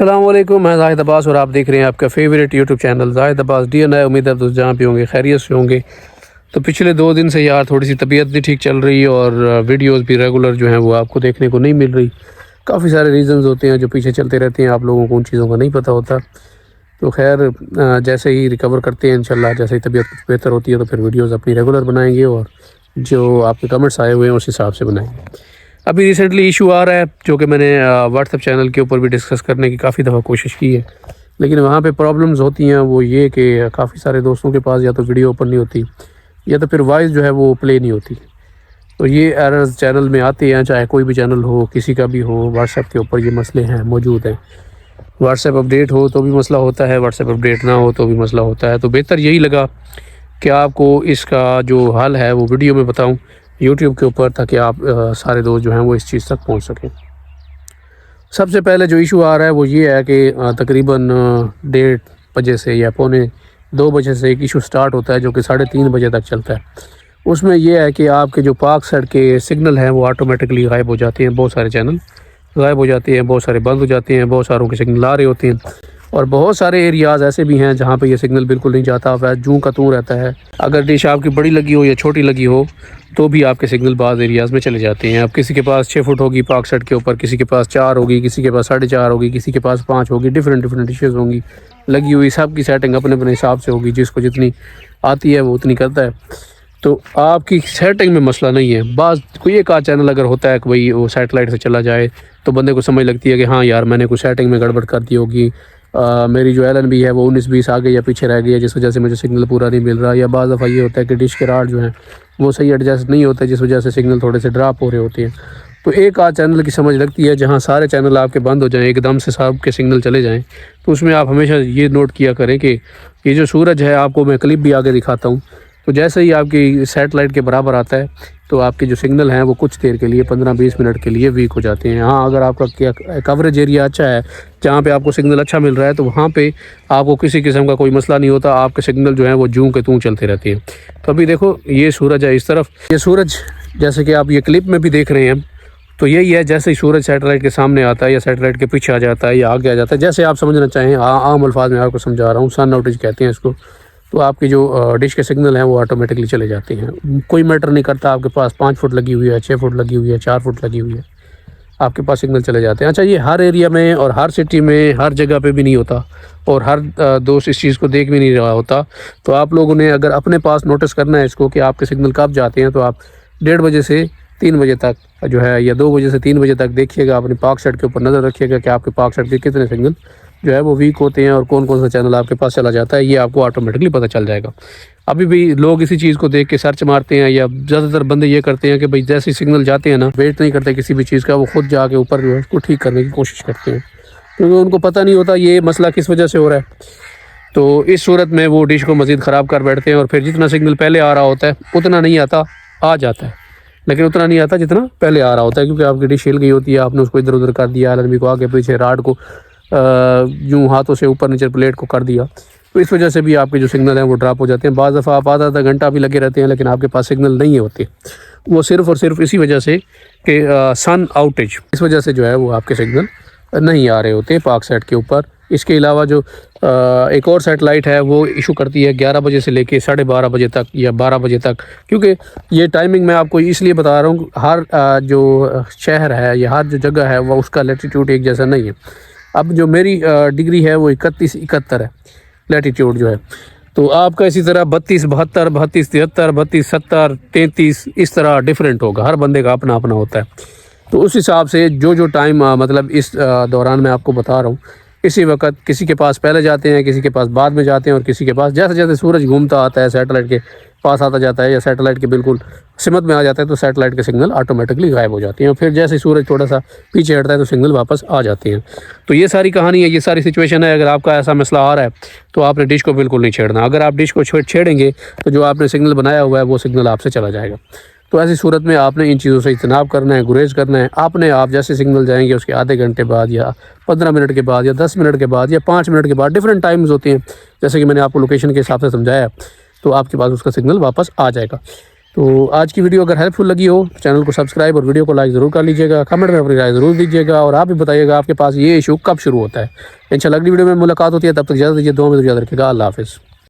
السلام علیکم، میں زاہد عباس اور آپ دیکھ رہے ہیں آپ کا فیوریٹ یوٹیوب چینل زاہد عباس ڈی این آئی۔ امید ہے دوست جہاں بھی ہوں گے خیریت سے ہوں گے۔ تو پچھلے 2 دن سے یار تھوڑی سی طبیعت نہیں ٹھیک چل رہی اور ویڈیوز بھی ریگولر جو ہیں وہ آپ کو دیکھنے کو نہیں مل رہی۔ کافی سارے ریزنز ہوتے ہیں جو پیچھے چلتے رہتے ہیں، آپ لوگوں کو ان چیزوں کا نہیں پتہ ہوتا۔ تو خیر جیسے ہی ریکور کرتے ہیں انشاءاللہ، جیسے ہی طبیعت کچھ بہتر ہوتی ہے تو پھر ویڈیوز اپنی ریگولر بنائیں گے اور جو آپ کے کمنٹس آئے ہوئے ہیں اس حساب سے بنائیں گے۔ ابھی ریسنٹلی ایشو آ رہا ہے جو کہ میں نے واٹس ایپ چینل کے اوپر بھی ڈسکس کرنے کی کافی دفعہ کوشش کی ہے، لیکن وہاں پہ پرابلمز ہوتی ہیں۔ وہ یہ کہ کافی سارے دوستوں کے پاس یا تو ویڈیو اوپن نہیں ہوتی یا تو پھر وائس جو ہے وہ پلے نہیں ہوتی۔ تو یہ ایررز چینل میں آتے ہیں، چاہے کوئی بھی چینل ہو، کسی کا بھی ہو۔ واٹس ایپ کے اوپر یہ مسئلے ہیں، موجود ہیں۔ واٹس ایپ اپڈیٹ ہو تو بھی مسئلہ ہوتا ہے، واٹس ایپ اپڈیٹ نہ ہو تو بھی مسئلہ ہوتا ہے۔ تو بہتر یہی لگا کہ آپ کو اس کا جو حل ہے وہ ویڈیو میں بتاؤں یوٹیوب کے اوپر، تاکہ آپ سارے دوست جو ہیں وہ اس چیز تک پہنچ سکیں۔ سب سے پہلے جو ایشو آ رہا ہے وہ یہ ہے کہ تقریباً 1:30 بجے سے یا 1:45 بجے سے ایک ایشو سٹارٹ ہوتا ہے جو کہ 3:30 بجے تک چلتا ہے۔ اس میں یہ ہے کہ آپ کے جو پاک سائڈ کے سگنل ہیں وہ آٹومیٹکلی غائب ہو جاتے ہیں، بہت سارے چینل غائب ہو جاتے ہیں، بہت سارے بند ہو جاتے ہیں، بہت ساروں کے سگنل آ رہے ہوتے ہیں، اور بہت سارے ایریاز ایسے بھی ہیں جہاں پہ یہ سگنل بالکل نہیں جاتا، جوں کا توں رہتا ہے۔ اگر ڈش آپ کی بڑی لگی ہو یا چھوٹی لگی ہو تو بھی آپ کے سگنل بعض ایریاز میں چلے جاتے ہیں۔ اب کسی کے پاس 6 فٹ ہوگی پاک سائڈ کے اوپر، کسی کے پاس 4 ہوگی، کسی کے پاس 4.5 ہوگی، کسی کے پاس 5 ہوگی، ڈفرینٹ ڈشز ہوں گی لگی ہوئی۔ سب کی سیٹنگ اپنے اپنے حساب سے ہوگی، جس کو جتنی آتی ہے وہ اتنی کرتا ہے۔ تو آپ کی سیٹنگ میں مسئلہ نہیں ہے۔ بعض کوئی ایک آدھ چینل اگر ہوتا ہے کہ بھائی وہ سیٹلائٹ سے چلا جائے تو بندے کو سمجھ لگتی ہے کہ ہاں یار میں نے کوئی سیٹنگ میں گڑبڑ کر دی ہوگی، میری جو LN بھی ہے وہ 19-20 آگے یا پیچھے رہ گئی ہے، جس وجہ سے مجھے سگنل پورا نہیں مل رہا۔ یا بعض دفعہ یہ ہوتا ہے کہ ڈش کے راڈ جو ہیں وہ صحیح ایڈجسٹ نہیں ہوتے، جس وجہ سے سگنل تھوڑے سے ڈراپ ہو رہے ہوتے ہیں۔ تو ایک آدھ چینل کی سمجھ لگتی ہے، جہاں سارے چینل آپ کے بند ہو جائیں، ایک دم سے سب کے سگنل چلے جائیں، تو اس میں آپ ہمیشہ یہ نوٹ کیا کریں کہ یہ جو سورج ہے، آپ کو میں کلپ بھی آگے دکھاتا ہوں، تو جیسے ہی آپ کی سیٹلائٹ کے برابر آتا ہے تو آپ کے جو سگنل ہیں وہ کچھ دیر کے لیے 15-20 منٹ کے لیے ویک ہو جاتے ہیں۔ ہاں اگر آپ کا کوریج ایریا اچھا ہے، جہاں پہ آپ کو سگنل اچھا مل رہا ہے، تو وہاں پہ آپ کو کسی قسم کا کوئی مسئلہ نہیں ہوتا، آپ کے سگنل جو ہیں وہ جوں کے توں چلتے رہتے ہیں۔ تو ابھی دیکھو یہ سورج ہے اس طرف، یہ سورج جیسے کہ آپ یہ کلپ میں بھی دیکھ رہے ہیں، تو یہی ہے جیسے ہی سورج سیٹلائٹ کے سامنے آتا ہے یا سیٹلائٹ کے پیچھے آ جاتا ہے یا آگے آ جاتا ہے، جیسے آپ سمجھنا چاہیں، عام الفاظ میں آپ کو سمجھا رہا ہوں، سن آؤٹیج کہتے ہیں اس کو۔ تو آپ کی جو ڈش کے سگنل ہیں وہ آٹومیٹکلی چلے جاتے ہیں، کوئی میٹر نہیں کرتا آپ کے پاس 5 فٹ لگی ہوئی ہے، 6 فٹ لگی ہوئی ہے، 4 فٹ لگی ہوئی ہے، آپ کے پاس سگنل چلے جاتے ہیں۔ اچھا یہ ہر ایریا میں اور ہر سٹی میں ہر جگہ پہ بھی نہیں ہوتا، اور ہر دوست اس چیز کو دیکھ بھی نہیں رہا ہوتا۔ تو آپ لوگوں نے اگر اپنے پاس نوٹس کرنا ہے اس کو کہ آپ کے سگنل کب جاتے ہیں، تو آپ 1:30 بجے سے 3 بجے تک جو ہے، یا 2 بجے سے 3 بجے تک دیکھیے گا، اپنے پاک سائڈ کے اوپر نظر رکھیے گا کہ آپ کے پاک سائڈ کے کتنے سگنل جو ہے وہ ویک ہوتے ہیں اور کون کون سا چینل آپ کے پاس چلا جاتا ہے، یہ آپ کو آٹومیٹکلی پتہ چل جائے گا۔ ابھی بھی لوگ اسی چیز کو دیکھ کے سرچ مارتے ہیں، یا زیادہ تر بندے یہ کرتے ہیں کہ بھائی جیسے سگنل جاتے ہیں نا، ویٹ نہیں کرتے کسی بھی چیز کا، وہ خود جا کے اوپر جو ہے اس کو ٹھیک کرنے کی کوشش کرتے ہیں، کیونکہ ان کو پتہ نہیں ہوتا یہ مسئلہ کس وجہ سے ہو رہا ہے۔ تو اس صورت میں وہ ڈش کو مزید خراب کر بیٹھتے ہیں، اور پھر جتنا سگنل پہلے آ رہا ہوتا ہے اتنا نہیں آتا، آ جاتا ہے لیکن اتنا نہیں آتا جتنا پہلے آ رہا ہوتا ہے، کیونکہ آپ کی ڈش ہل گئی ہوتی ہے، آپ نے اس کو ادھر ادھر کر دیا، LNB کو آگے پیچھے، راڈ کو یوں ہاتھوں سے اوپر نیچے پلیٹ کو کر دیا، تو اس وجہ سے بھی آپ کے جو سگنل ہیں وہ ڈراپ ہو جاتے ہیں۔ بعض دفعہ آپ آدھا گھنٹہ بھی لگے رہتے ہیں لیکن آپ کے پاس سگنل نہیں ہوتے، وہ صرف اور صرف اسی وجہ سے کہ سن آؤٹیج، اس وجہ سے جو ہے وہ آپ کے سگنل نہیں آ رہے ہوتے پاک سائٹ کے اوپر۔ اس کے علاوہ جو ایک اور سیٹلائٹ ہے وہ ایشو کرتی ہے 11 بجے سے لے کے 12:30 بجے تک یا 12 بجے تک، کیونکہ یہ ٹائمنگ میں آپ کو اس لیے بتا رہا ہوں، ہر جو شہر ہے یا ہر جو جگہ ہے وہ اس کا لیٹیٹیوڈ ایک جیسا نہیں ہے۔ اب جو میری ڈگری ہے وہ 31-71 ہے لیٹیٹیوڈ جو ہے، تو آپ کا اسی طرح 32-72 32-73 32-70 33 اس طرح ڈیفرنٹ ہوگا، ہر بندے کا اپنا اپنا ہوتا ہے۔ تو اس حساب سے جو ٹائم مطلب اس دوران میں آپ کو بتا رہا ہوں، اسی وقت کسی کے پاس پہلے جاتے ہیں، کسی کے پاس بعد میں جاتے ہیں، اور کسی کے پاس جیسے جیسے سورج گھومتا آتا ہے سیٹلائٹ کے پاس آتا جاتا ہے یا سیٹلائٹ کے بالکل سمت میں آ جاتا ہے، تو سیٹلائٹ کے سگنل آٹومیٹکلی غائب ہو جاتے ہیں، اور پھر جیسے سورج تھوڑا سا پیچھے ہٹتا ہے تو سگنل واپس آ جاتے ہیں۔ تو یہ ساری کہانی ہے، یہ ساری سچویشن ہے۔ اگر آپ کا ایسا مسئلہ آ رہا ہے تو آپ نے ڈش کو بالکل نہیں چھیڑنا۔ اگر آپ ڈش کو چھیڑیں گے تو جو آپ نے سگنل بنایا ہوا ہے وہ سگنل آپ سے چلا جائے گا۔ تو ایسی صورت میں آپ نے ان چیزوں سے اجتناب کرنا ہے، گریز کرنا ہے۔ آپ جیسے سگنل جائیں گے اس کے آدھے گھنٹے بعد یا 15 منٹ کے بعد یا 10 منٹ کے بعد یا 5 منٹ کے بعد، ڈفرینٹ ٹائمز ہوتے ہیں، جیسے کہ میں نے آپ کو لوکیشن کے حساب سے سمجھایا، تو آپ کے پاس اس کا سگنل واپس آ جائے گا۔ تو آج کی ویڈیو اگر ہیلپ فل لگی ہو چینل کو سبسکرائب اور ویڈیو کو لائک ضرور کر لیجیے گا. کمنٹ میں اپنی رائے ضرور دیجیے گا اور آپ بھی بتائیے گا آپ کے پاس یہ ایشو کب شروع ہوتا ہے. انشاءاللہ اگلی ویڈیو میں ملاقات ہوتی ہے, تب تک اجازت دیجیے, دعاؤں میں یاد رکھیے گا. اللہ حافظ.